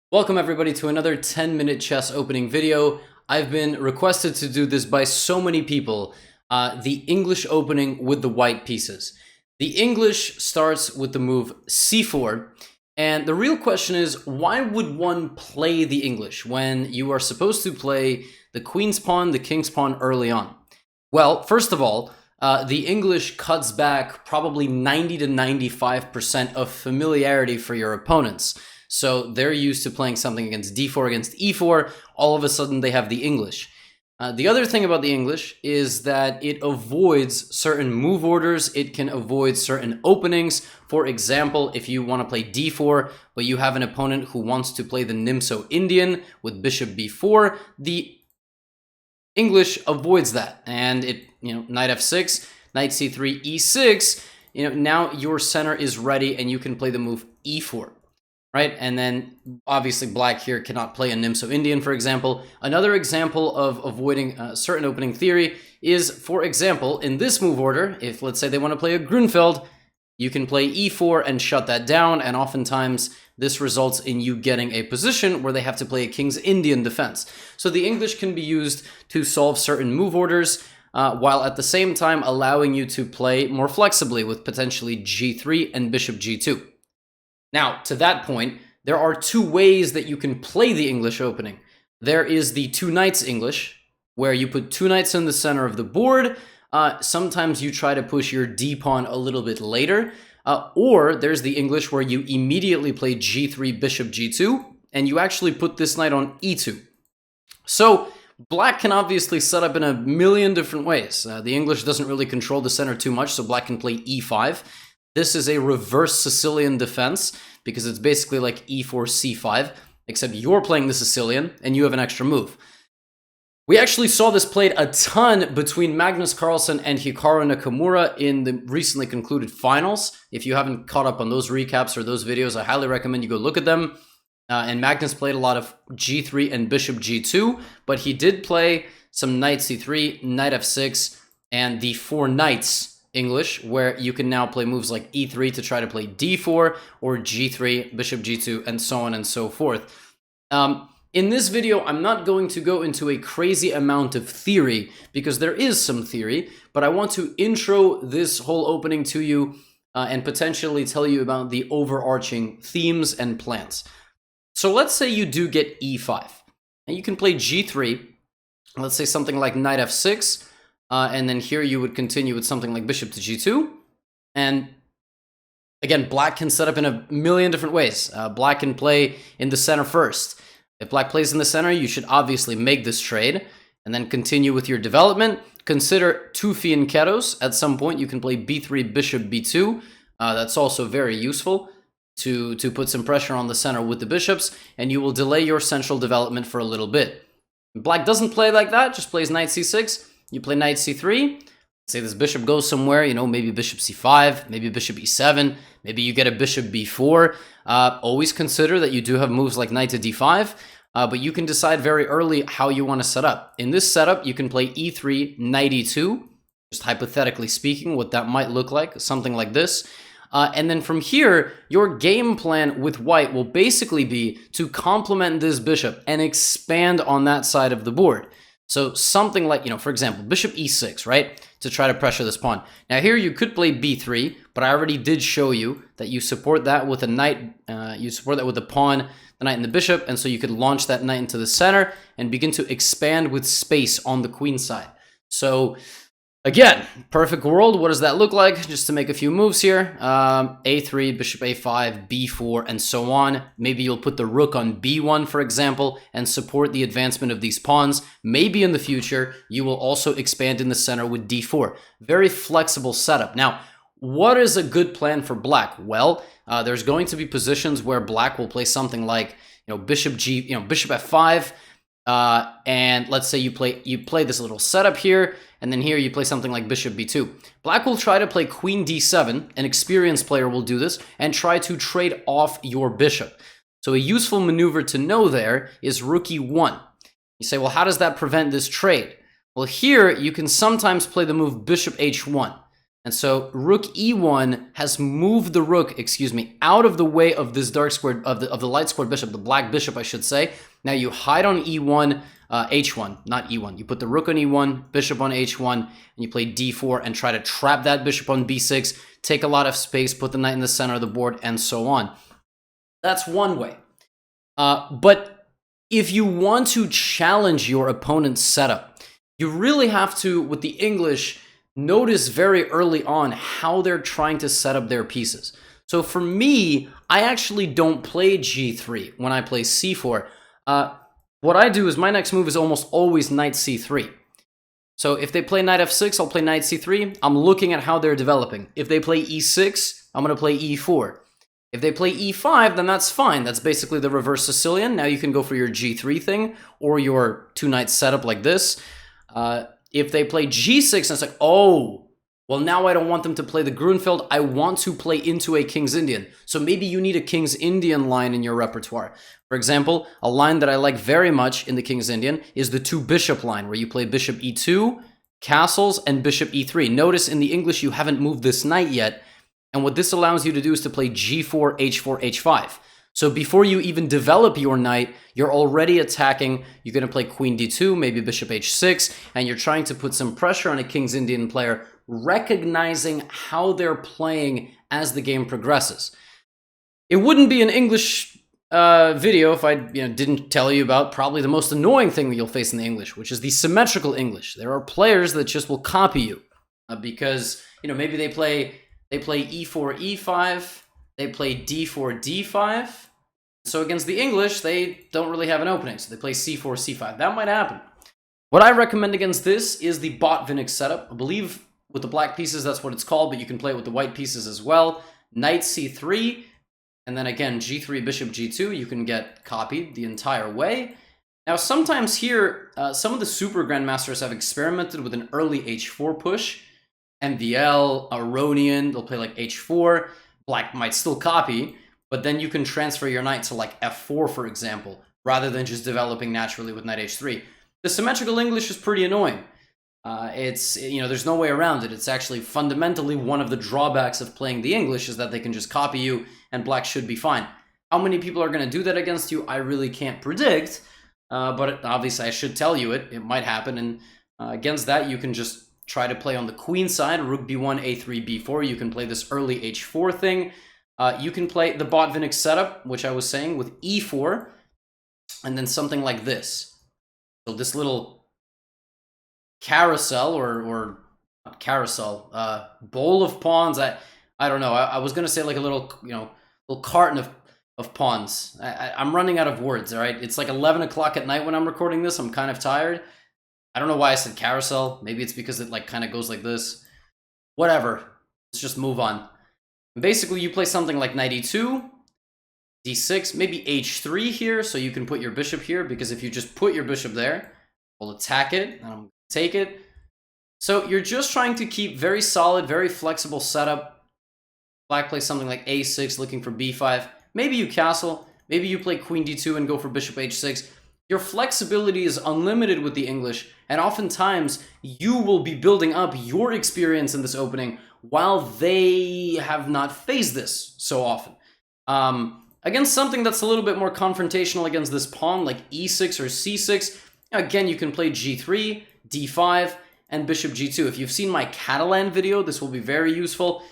Welcome everybody to another 10-minute chess opening video. I've been requested to do this by so many people, the English opening with the white pieces. The English starts with the move c4, and the real question is, why would one play the English when you are supposed to play the queen's pawn, the king's pawn early on? Well, first of all, the English cuts back probably 90 to 95% of familiarity for your opponents. So they're used to playing something against d4, against e4. All of a sudden, they have the English. The other thing about the English is that it avoids certain move orders. It can avoid certain openings. For example, if you want to play d4, but you have an opponent who wants to play the Nimzo-Indian with bishop b4, the English avoids that. And it, knight f6, knight c3, e6, now your center is ready and you can play the move e4. Right? And then obviously black here cannot play a Nimzo-Indian, for example. Another example of avoiding a certain opening theory is, for example, in this move order, if let's say they want to play a Grunfeld, you can play e4 and shut that down, and oftentimes this results in you getting a position where they have to play a King's Indian defense. So the English can be used to solve certain move orders, while at the same time allowing you to play more flexibly with potentially g3 and bishop g2. Now, to that point, there are two ways that you can play the English opening. There is the two knights English, where you put two knights in the center of the board. Sometimes you try to push your d-pawn a little bit later. Or there's the English where you immediately play g3, bishop g2, and you actually put this knight on e2. So black can obviously set up in a million different ways. The English doesn't really control the center too much, so black can play e5. This is a reverse Sicilian defense because it's basically like e4, c5, except you're playing the Sicilian and you have an extra move. We actually saw this played a ton between Magnus Carlsen and Hikaru Nakamura in the recently concluded finals. If you haven't caught up on those recaps or those videos, I highly recommend you go look at them. And Magnus played a lot of g3 and bishop g2, but he did play some knight c3, knight f6, and the four knights English, where you can now play moves like e3 to try to play d4 or g3, bishop g2, and so on and so forth. In this video, I'm not going to go into a crazy amount of theory because there is some theory, but I want to intro this whole opening to you and potentially tell you about the overarching themes and plans. So let's say you do get e5, and you can play g3, let's say something like knight f6, and then here you would continue with something like bishop to g2. And again, black can set up in a million different ways. Black can play in the center first. If black plays in the center, you should obviously make this trade and then continue with your development. Consider two fianchettos. At some point, you can play b3, bishop b2. That's also very useful to put some pressure on the center with the bishops, and you will delay your central development for a little bit. If black doesn't play like that, just plays knight c6. You play knight c3, say this bishop goes somewhere, maybe bishop c5, maybe bishop e7, maybe you get a bishop b4. Always consider that you do have moves like knight to d5, but you can decide very early how you want to set up. In this setup, you can play e3, knight e2, just hypothetically speaking, what that might look like, something like this. And then from here, your game plan with white will basically be to complement this bishop and expand on that side of the board. So something like, for example, bishop e6, right? To try to pressure this pawn. Now here you could play b3, but I already did show you that you support that with a knight, you support that with the pawn, the knight and the bishop, and so you could launch that knight into the center and begin to expand with space on the queen side. So again, perfect world, what does that look like? Just to make a few moves here, a3, bishop a5, b4, and so on. Maybe you'll put the rook on b1, for example, and support the advancement of these pawns. Maybe in the future, you will also expand in the center with d4. Very flexible setup. Now, what is a good plan for black? Well, there's going to be positions where black will play something like, bishop f5, and let's say you play this little setup here, and then here you play something like bishop b2. Black will try to play queen d7, an experienced player will do this, and try to trade off your bishop. So a useful maneuver to know there is rook e1. You say, well, how does that prevent this trade? Well, here you can sometimes play the move bishop h1. And so rook e1 has moved the rook, out of the way of this dark squared, of the light squared bishop, the black bishop, I should say. Now you hide on e1, h1, not e1. You put the rook on e1, bishop on h1, and you play d4 and try to trap that bishop on b6, take a lot of space, put the knight in the center of the board, and so on. That's one way. But if you want to challenge your opponent's setup, you really have to, with the English, notice very early on how they're trying to set up their pieces. So for me, I actually don't play g3 when I play c4. What I do is my next move is almost always knight c3. So if they play knight f6, I'll play knight c3. I'm looking at how they're developing. If they play e6, I'm going to play e4. If they play e5, then that's fine. That's basically the reverse Sicilian. Now you can go for your g3 thing or your two-knight setup like this. If they play g6, and it's like, oh, well, now I don't want them to play the Grunfeld. I want to play into a King's Indian. So maybe you need a King's Indian line in your repertoire. For example, a line that I like very much in the King's Indian is the two bishop line, where you play bishop e2, castles, and bishop e3. Notice in the English you haven't moved this knight yet. And what this allows you to do is to play g4, h4, h5. So before you even develop your knight, you're already attacking. You're going to play queen d2, maybe bishop h6, and you're trying to put some pressure on a King's Indian player, recognizing how they're playing as the game progresses. It wouldn't be an English video if I didn't tell you about probably the most annoying thing that you'll face in the English, which is the symmetrical English. There are players that just will copy you because maybe they play e4, e5, they play d4, d5. So against the English, they don't really have an opening, so they play c4, c5. That might happen. What I recommend against this is the Botvinnik setup. I believe with the black pieces, that's what it's called, but you can play it with the white pieces as well. Knight c3, and then again, g3, bishop g2. You can get copied the entire way. Now, sometimes here, some of the super grandmasters have experimented with an early h4 push. MVL, Aronian, they'll play like h4. Black might still copy, but then you can transfer your knight to like f4, for example, rather than just developing naturally with knight h3. The symmetrical English is pretty annoying. There's no way around it. It's actually fundamentally one of the drawbacks of playing the English is that they can just copy you and black should be fine. How many people are going to do that against you, I really can't predict, but obviously I should tell you it. It might happen, and against that you can just try to play on the queen side, rook b1, a3, b4. You can play this early h4 thing. You can play the Botvinnik setup, which I was saying, with e4, and then something like this. So this little carousel, or not carousel, bowl of pawns. I don't know. I was gonna say like a little, little carton of pawns. I'm running out of words. All right, it's like 11 o'clock at night when I'm recording this. I'm kind of tired. I don't know why I said carousel. Maybe it's because it like kind of goes like this. Whatever. Let's just move on. Basically, you play something like knight e2, d6, maybe h3 here, so you can put your bishop here, because if you just put your bishop there, we'll attack it, and I'm going to take it. So you're just trying to keep very solid, very flexible setup. Black plays something like a6, looking for b5. Maybe you castle. Maybe you play queen d2 and go for bishop h6. Your flexibility is unlimited with the English, and oftentimes you will be building up your experience in this opening while they have not faced this so often. Against something that's a little bit more confrontational against this pawn, like e6 or c6, again, you can play g3, d5, and bishop g2. If you've seen my Catalan video, this will be very useful.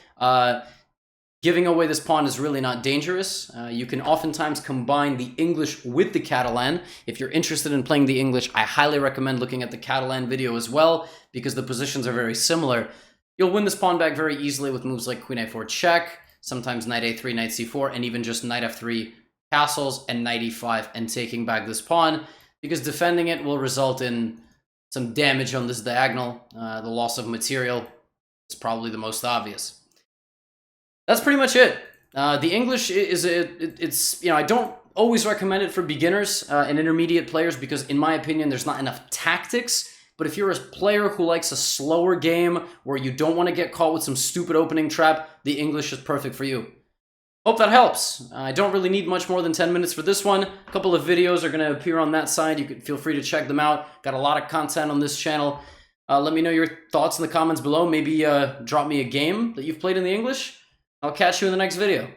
Giving away this pawn is really not dangerous. You can oftentimes combine the English with the Catalan. If you're interested in playing the English, I highly recommend looking at the Catalan video as well, because the positions are very similar. You'll win this pawn back very easily with moves like queen a4 check, sometimes knight a3, knight c4, and even just knight f3 castles and knight e5 and taking back this pawn, because defending it will result in some damage on this diagonal. The loss of material is probably the most obvious. That's pretty much it. The English it's I don't always recommend it for beginners and intermediate players, because in my opinion there's not enough tactics. But if you're a player who likes a slower game where you don't want to get caught with some stupid opening trap, the English is perfect for you. Hope that helps. I don't really need much more than 10 minutes for this one. A couple of videos are going to appear on that side. You can feel free to check them out. Got a lot of content on this channel. Let me know your thoughts in the comments below. Maybe drop me a game that you've played in the English. I'll catch you in the next video.